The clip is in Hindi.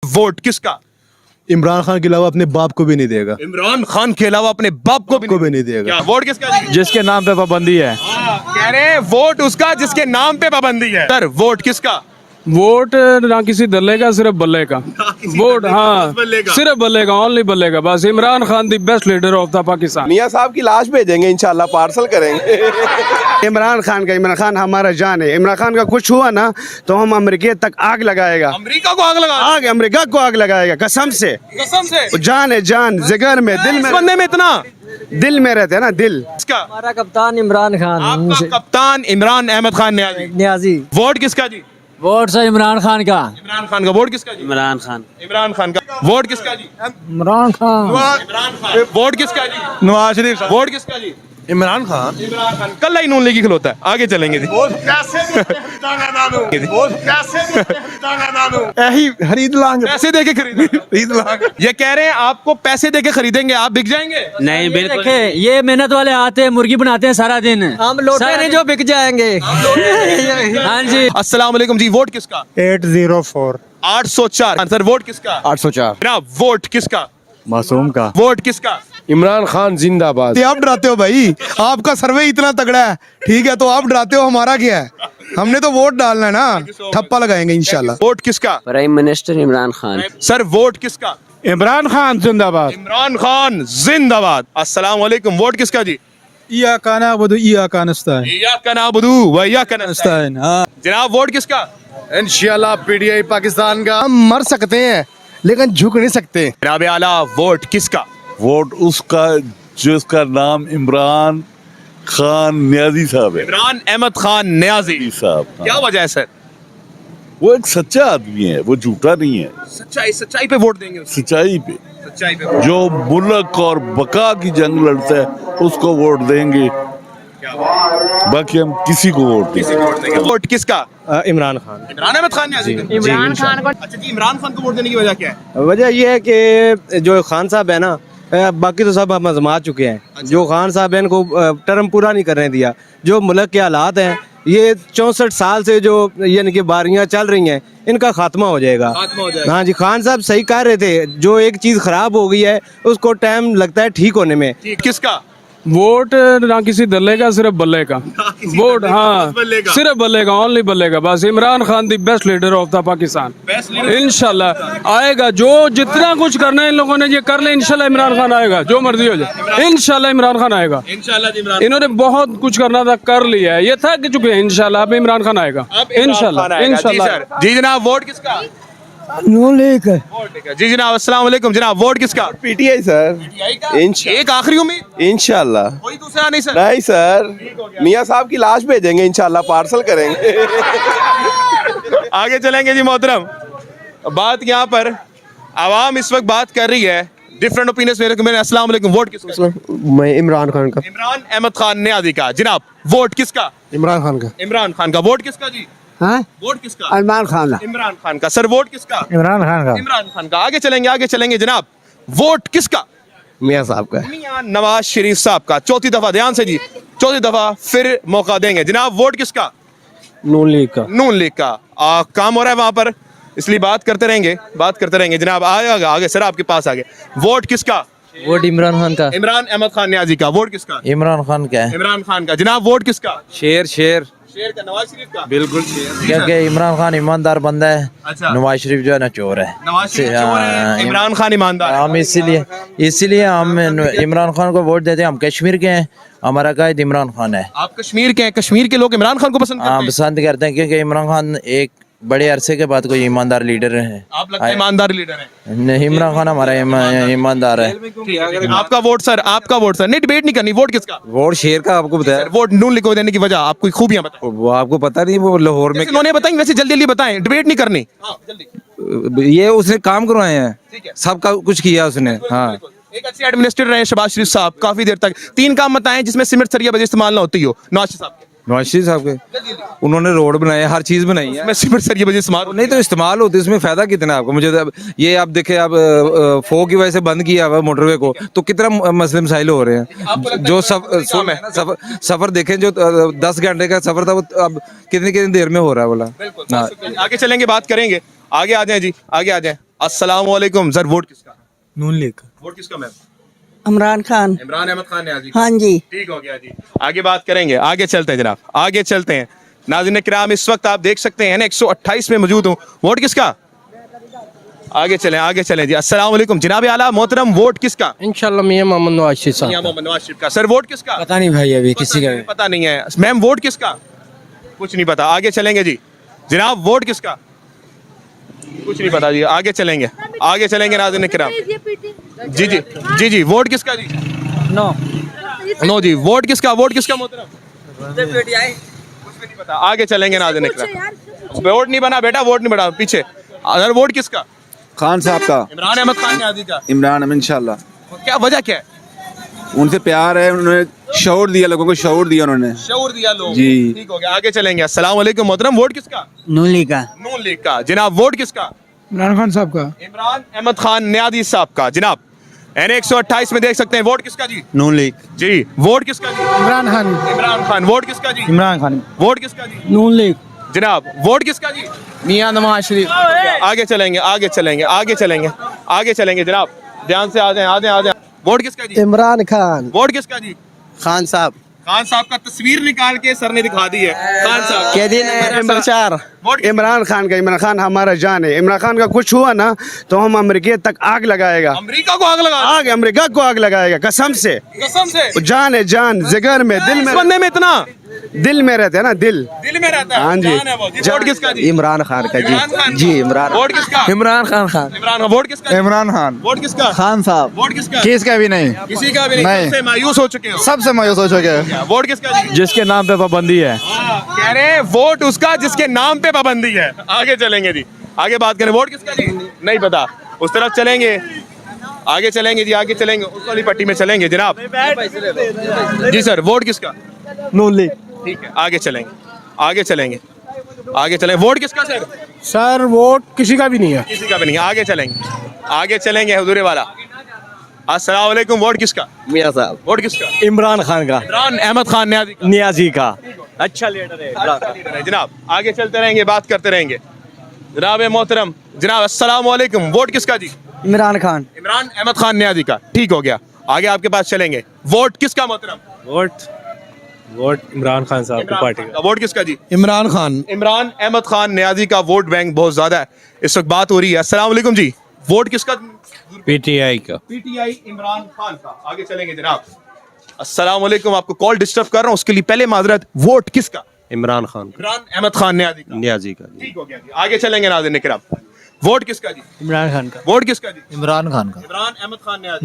वोट किसका? इमरान खान के अलावा अपने बाप को भी नहीं देगा। इमरान खान के अलावा अपने बाप को भी नहीं देगा। क्या वोट किसका जी? जिसके नाम पे पाबंदी है। कह रहे हैं वोट उसका जिसके नाम पे पाबंदी है। सर वोट किसका? वोट ना किसी दल्ले का, सिर्फ बल्ले का वोट। हाँ, सिर्फ बल्ले का, ओनली बल्ले का। बस Imran Khan the best leader of the Pakistan. मियां साहब की लाश भेजेंगे इंशाल्लाह, पार्सल करेंगे। इमरान खान का, इमरान खान हमारा जान है। इमरान खान का कुछ हुआ ना तो हम अमेरिका तक आग लगाएगा। अमेरिका को आग लगा? आग अमेरिका को आग लगाएगा, कसम से। कसम से? जान है, जान जिगर में, दिल में। बंदे में इतना दिल में रहते है ना, दिल। किसका? हमारा कप्तान इमरान खान। आपका कप्तान इमरान अहमद खान न्याजी। वोट किसका जी? वोट से इमरान खान का। इमरान खान का वोट किसका जी? इमरान खान। इमरान खान का वोट किसका जी? इमरान खान। इमरान खान वोट किसका जी? नवाज शरीफ वोट किसका जी? इमरान खान। इमरान खान कल ही नून लीगी खिलौता है। आगे चलेंगे जी। यही खरीद लांगे। पैसे देके खरीदेंगे। ये कह रहे हैं आपको पैसे देके खरीदेंगे, आप बिक जाएंगे? नहीं बिल्कुल। देखिए ये मेहनत वाले आते हैं, मुर्गी बनाते हैं सारा दिन। हम लौटे नहीं जो बिक जाएंगे। हाँ जी। अस्सलाम वालेकुम जी। वोट किसका? 804 804। सर वोट किसका? 804 जनाब वोट किसका? मासूम का। वोट किसका? इमरान खान जिंदाबाद। आप डराते हो भाई, आपका सर्वे इतना तगड़ा है, ठीक है, तो आप डराते हो, हमारा क्या है? हमने तो वोट डालना है ना, ठप्पा लगाएंगे इंशाल्लाह। वोट किसका? Prime minister Imran Khan. Sir vote किसका? इमरान खान जिंदाबाद। इमरान खान जिंदाबाद। अस्सलाम वालेकुम। वोट किसका जी? इया काना बदू इया कानस्ता है। या कनाबुदू व या कनस्ताइन। जनाब वोट किसका? इंशाल्लाह पीटीआई पाकिस्तान का। हम मर सकते हैं लेकिन झुक नहीं सकते। जनाब आला वोट किसका? वोट उसका जिसका नाम इमरान खान न्याजी साहब है। इमरान अहमद खान न्याजी साहब, क्या वजह है सर? वो एक सच्चा आदमी है, वो झूठा नहीं है। सच्चाई पे वोट देंगे? सच्चाई पे, सच्चाई पे जो मुल्क और बका की जंग लड़ता है उसको वोट देंगे, बाकी हम किसी को वोट देंगे। वोट किसका? इमरान खान। इमरान अहमद खान न्याजी। इमरान खान को। अच्छा जी, इमरान खान को वोट देने की वजह क्या है? वजह यह है कि जो खान साहब है ना, बाकी तो सब हम आजमा चुके हैं। जो खान साहब है इनको टर्म पूरा नहीं करने दिया। जो मुल्क के हालात हैं, ये 64 साल से जो यानी कि बारियां चल रही हैं, इनका खात्मा हो जाएगा। हाँ जी, खान साहब सही कह रहे थे। जो एक चीज खराब हो गई है उसको टाइम लगता है ठीक होने में। किसका? वोट ना किसी दल्ले का, सिर्फ बल्ले का वोट। हाँ, सिर्फ बल्ले का, ओनली बल्ले का। बस Imran Khan the best leader of the Pakistan. इंशाल्लाह आएगा। जो जितना कुछ करना है इन लोगों ने ये कर ले, इंशाल्लाह इमरान खान आएगा। जो मर्जी हो जाए, इंशाल्लाह इमरान खान आएगा। इन्होंने बहुत कुछ करना था, कर लिया है, ये थक चुके हैं। इंशाल्लाह अब इमरान खान आएगा, इंशाल्लाह इंशाल्लाह। जी जनाब वोट किसका? नून लीग। जी जनाब अस्सलाम वालेकुम। जनाब वोट किसका? PTI sir. एक आखिरी उम्मीद? इंशाल्लाह। कोई दूसरा नहीं सर? नहीं सर, मियां साहब की लाश भेजेंगे इंशाल्लाह, पार्सल करेंगे। आगे चलेंगे जी मोहतरम। बात यहाँ पर आवाम इस वक्त बात कर रही है, डिफरेंट ओपिनियंस मेरे। अस्सलाम वालेकुम। वोट किसका? मैं इमरान खान का। इमरान अहमद खान न्याजी का। जनाब वोट किसका? इमरान खान का। इमरान खान का। वोट किसका जी? हाँ, वोट किसका? इमरान खान का। इमरान खान का। सर वोट किसका? इमरान खान का। इमरान खान का। आगे चलेंगे जनाब। वोट किसका? मियां साहब का। मियां नवाज शरीफ साहब का। चौथी दफा, ध्यान से जी, चौथी दफा फिर मौका देंगे। जनाब वोट किसका? नून लीग का। नून लीग का। काम हो रहा है वहां पर, इसलिए बात करते रहेंगे। जनाब आगे सर, आपके पास आगे। वोट किसका? वोट इमरान खान का। इमरान अहमद खान न्याजी का। वोट किसका? इमरान खान का है। इमरान खान का। जनाब वोट किसका? शेर शेर का, नवाज शरीफ का। बिल्कुल क्योंकि इमरान खान ईमानदार बंदा है। अच्छा। नवाज शरीफ जो है ना चोर है। नवाज शरीफ चोर है, इमरान खान ईमानदार है। हम इसीलिए हम इमरान खान को वोट देते हैं। हम कश्मीर के हैं, हमारा कायद इमरान खान है। आप कश्मीर के हैं, कश्मीर के लोग इमरान खान को पसंद करते हाँ, हैं? पसंद करते हैं क्योंकि इमरान खान एक बड़े अरसे के बाद कोई ईमानदार लीडर है। आप लगता है ईमानदार लीडर है? नहीं, इमरान खान हमारा ईमानदार है। आपका वोट सर, आपका वोट सर। नहीं डिबेट नहीं करनी। वोट किसका? वोट शेर का। आपको बताया? वोट नून लीग को देने की वजह आपको खूबियां बताएं। वो आपको पता नहीं, वो लाहौर में उन्होंने बताएं, वैसे जल्दी बताएं, डिबेट नहीं करनी। जल्दी। ये उसने काम करवाए हैं, ठीक है, सबका कुछ किया उसने। हाँ, एक अच्छे एडमिनिस्ट्रेटर रहे शहबाज शरीफ साहब, काफी देर तक। 3 काम बताएं जिसमें सीमेंट सरिया वजह इस्तेमाल ना होती हो। नवाज शरीफ साहब नवाज शरीफ साहब के, उन्होंने रोड बनाए, हर चीज बनाई है। मैं सिर्फ सर ये वजह इस्तेमाल नहीं तो इस्तेमाल होती है, इसमें फायदा कितना है आपको? मुझे तो ये आप देखें, आप फोग की वजह से बंद किया हुआ मोटरवे को, तो कितना मसले मसाइल हो रहे हैं। जो सफर देखें, जो 10 घंटे का सफर था, वो अब कितनी कितनी देर में हो रहा है बोला। हाँ। आगे चलेंगे, बात करेंगे। आगे आ जाएं जी, आगे आ जाएं। अस्सलाम वालेकुम सर, वोट किसका? नून लीग। वोट किसका मैम? इमरान खान। इमरान अहमद खान न्याजी। हाँ जी। ठीक हो गया जी। आगे बात करेंगे, आगे चलते हैं जनाब, आगे चलते हैं। नाज़रीन किराम, इस वक्त आप देख सकते हैं ना 128 में मौजूद हूँ। वोट किसका? आगे चलें जी। अस्सलाम वालेकुम जनाब आला मोहतरम, वोट किसका? इंशाल्लाह मियां मोहम्मद नवाज शरीफ साहब। मियां मोहम्मद नवाज शरीफ का। सर वोट किसका? पता नहीं भाई, अभी किसी का पता नहीं है। मैम वोट किसका? कुछ नहीं पता। आगे चलेंगे जी जनाब, वोट किसका? कुछ नहीं पता जी। आगे चलेंगे नाज़रीन किराम। जी, वोट किसका जी? नो जी, वोट किसका मोहतरम? कुछ भी नहीं पता। आगे चलेंगे नाज़रीन किराम। वोट नहीं बना बेटा, वोट नहीं बना, पीछे। अगर वोट किसका? खान साहब का। इमरान अहमद खान न्याजी का। इमरान इंशाल्लाह। क्या वजह क्या है? उनसे प्यार है, उन्होंने शऊर दिया, लोगों को शऊर दिया उन्होंने। शऊर दिया लोग। जी। ठीक हो गया। आगे चलेंगे। अस्सलाम वालेकुम मोहतरम, वोट किसका? नून लीग का। नून लीग का। जनाब वोट किसका? इमरान खान साहब का। इमरान अहमद खान न्याजी साहब का। जनाब N 128 में देख सकते हैं, वोट किसका जी? नून लीग। जी, वोट किसका जी? इमरान खान। वोट किसका जी? इमरान खान। वोट किसका जी? नून लीग। जनाब वोट किसका जी? मियां नवाज शरीफ। आगे चलेंगे जनाब, ध्यान से आ जाएं। वोट किसका जी? इमरान खान। वोट किसका जी? खान साहब। खान साहब का तस्वीर निकाल के सर ने दिखा दी है। खान साहब के दिन प्रचार। वोट इमरान खान का। इमरान खान हमारा जान है। इमरान खान का कुछ हुआ ना तो हम अमेरिका तक आग लगाएगा। अमेरिका को आग लगा? आग अमेरिका को आग लगाएगा, कसम से। जान है, जान जिगर में, दिल में। बंदे में इतना दिल में रहते हैं ना, दिल में रहता है। हाँ जी। जान है वो। जी, वोट किसका जी? इमरान खान का जी इमरान। वोट किसका? इमरान खान। वोट किसका? इमरान खान। वोट किसका? खान साहब। वोट किसका? किसका भी नहीं, किसी का भी नहीं। सबसे मायूस हो चुके हो। सबसे मायूस हो चुके हैं। वोट किसका जी? जिसके नाम पे पाबंदी है। कह रहे हैं वोट उसका जिसके नाम पे पाबंदी है। आगे चलेंगे जी, आगे बात करें। वोट किसका जी? नहीं पता। उस तरफ चलेंगे, आगे चलेंगे, उस वाली पट्टी में चलेंगे जनाब। जी सर, वोट किसका? नून लीग। ठीक है, आगे चलेंगे। वोट किसका सर? सर वोट किसी का भी नहीं है। किसी का भी नहीं। आगे चलेंगे हुजूर वाला। अस्सलाम वालेकुम, वोट किसका? मियां साहब। वोट किसका? इमरान खान का। इमरान अहमद खान नियाजी का। अच्छा लीडर है जनाब। आगे चलते रहेंगे, बात करते रहेंगे। जनाब मोहतरम, जनाब अस्सलाम वालेकुम, वोट किसका जी? इमरान खान। इमरान अहमद खान न्याजी का। ठीक हो गया। आगे आपके पास चलेंगे। वोट किसका मोहतरम? वोट इमरान खान साहब की पार्टी का। वोट किसका जी? इमरान खान। इमरान अहमद खान न्याजी का वोट बैंक बहुत ज्यादा है। इस वक्त बात हो रही है। अस्सलाम वालेकुम जी, वोट किसका? पीटीआई का। पीटीआई इमरान खान का। आगे चलेंगे जनाब। अस्सलाम वालेकुम, आपको कॉल डिस्टर्ब कर रहा हूँ, उसके लिए पहले माजरत। वोट किसका? इमरान खान। इमरान अहमद खान न्याजी का। ठीक हो गया जी। आगे चलेंगे नाज़रीन किराम। वोट किसका जी? इमरान खान का। वोट किसका जी? इमरान खान का। इमरान अहमद खान न्याज।